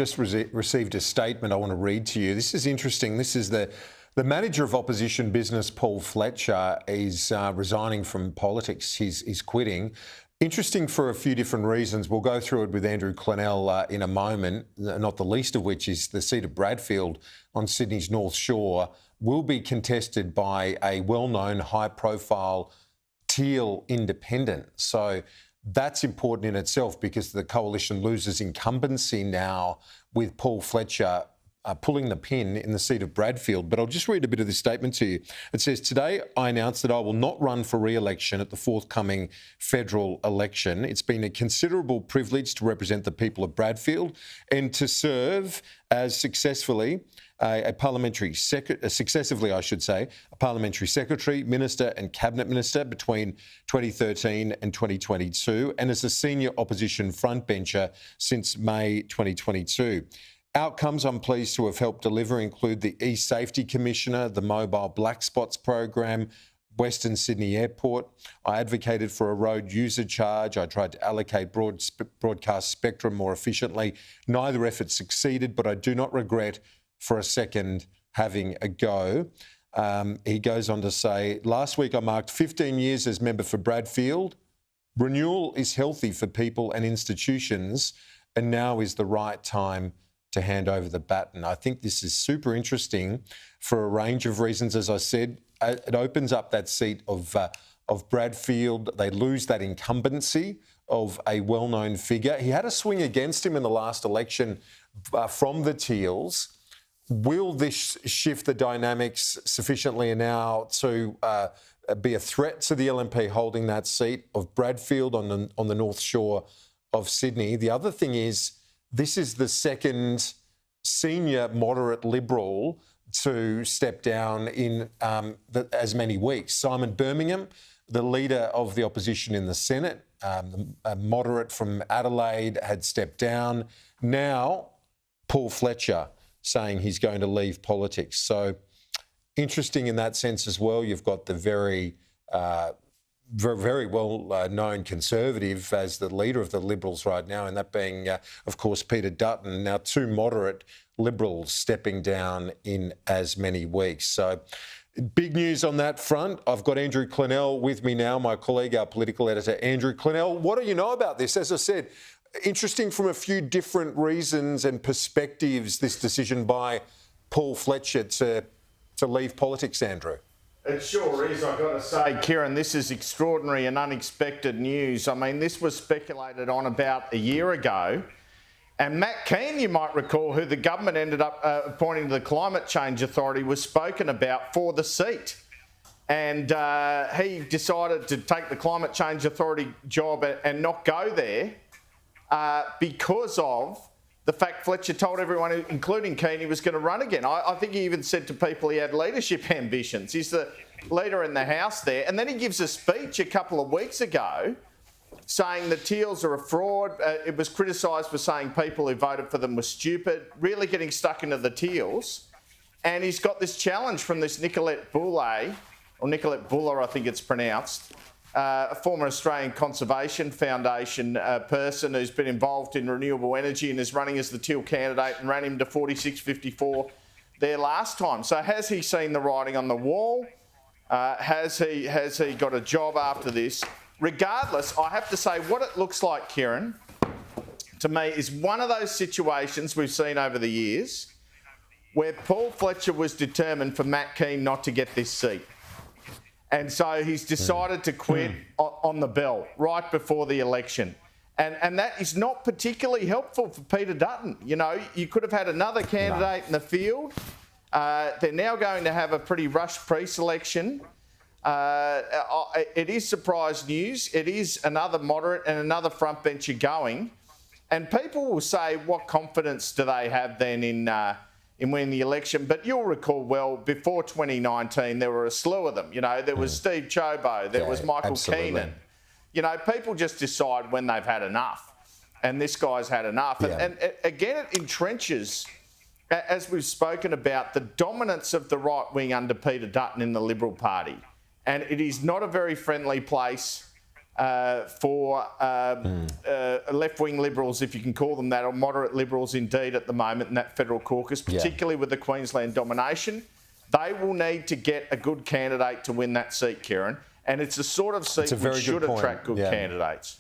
just received a statement I want to read to you. This is interesting. This is the manager of Opposition Business Paul Fletcher is resigning from politics. He's quitting. Interesting for a few different reasons. We'll go through it with Andrew Clennell in a moment, not the least of which is the seat of Bradfield on Sydney's North Shore will be contested by a well-known, high-profile Teal independent. So that's important in itself because the coalition loses incumbency now with Paul Fletcher pulling the pin in the seat of Bradfield. But I'll just read a bit of this statement to you. It says, "Today I announced that I will not run for re-election at the forthcoming federal election. It's been a successful privilege to represent the people of Bradfield and to serve as successively, a parliamentary secretary, minister and cabinet minister between 2013 and 2022 and as a senior opposition frontbencher since May 2022. Outcomes I'm pleased to have helped deliver include the e-Safety Commissioner, the Mobile Black Spots Program, Western Sydney Airport. I advocated for a road user charge. I tried to allocate broadcast spectrum more efficiently. Neither effort succeeded, but I do not regret for a second having a go." He goes on to say, "Last week I marked 15 years as member for Bradfield. Renewal is healthy for people and institutions, and now is the right time to hand over the baton." I think this is super interesting for a range of reasons. As I said, it opens up that seat of Bradfield. They lose that incumbency of a well-known figure. He had a swing against him in the last election from the Teals. Will this shift the dynamics sufficiently now to be a threat to the LNP holding that seat of Bradfield on the North Shore of Sydney? The other thing is, this is the second senior moderate Liberal to step down in as many weeks. Simon Birmingham, the leader of the opposition in the Senate, a moderate from Adelaide, had stepped down. Now, Paul Fletcher saying he's going to leave politics. So interesting in that sense as well. You've got the very well-known Conservative as the leader of the Liberals right now, and that being, of course, Peter Dutton. Now, two moderate Liberals stepping down in as many weeks. So big news on that front. I've got Andrew Clennell with me now, my colleague, our political editor. Andrew Clennell, what do you know about this? As I said, interesting from a few different reasons and perspectives, this decision by Paul Fletcher to leave politics, Andrew. It sure is, I've got to say, Kieran, this is extraordinary and unexpected news. I mean, this was speculated on about a year ago. And Matt Keane, you might recall, who the government ended up appointing to the Climate Change Authority, was spoken about for the seat. And he decided to take the Climate Change Authority job and not go there because of the fact Fletcher told everyone, including Keane, he was going to run again. I think he even said to people he had leadership ambitions. He's the leader in the House there. And then he gives a speech a couple of weeks ago saying the Teals are a fraud. It was criticised for saying people who voted for them were stupid, really getting stuck into the Teals. And he's got this challenge from this Nicolette Buller, I think it's pronounced, a former Australian Conservation Foundation person who's been involved in renewable energy and is running as the Teal candidate and ran him to 46-54 there last time. So has he seen the writing on the wall? Has he got a job after this? Regardless, I have to say what it looks like, Kieran, to me is one of those situations we've seen over the years where Paul Fletcher was determined for Matt Keane not to get this seat. And so he's decided to quit on the bell right before the election. And that is not particularly helpful for Peter Dutton. You know, you could have had another candidate in the field. They're now going to have a pretty rushed pre-selection. It is surprise news. It is another moderate and another frontbencher going. And people will say, what confidence do they have then in winning the election? But you'll recall well, before 2019, there were a slew of them. You know, there was Steve Chobo, there was Michael Keenan. You know, people just decide when they've had enough. And this guy's had enough. Yeah. And again, it entrenches, as we've spoken about, the dominance of the right wing under Peter Dutton in the Liberal Party. And it is not a very friendly place for left-wing Liberals, if you can call them that, or moderate Liberals indeed at the moment in that federal caucus, particularly with the Queensland domination. They will need to get a good candidate to win that seat, Kieran. And it's the sort of seat which should attract good candidates.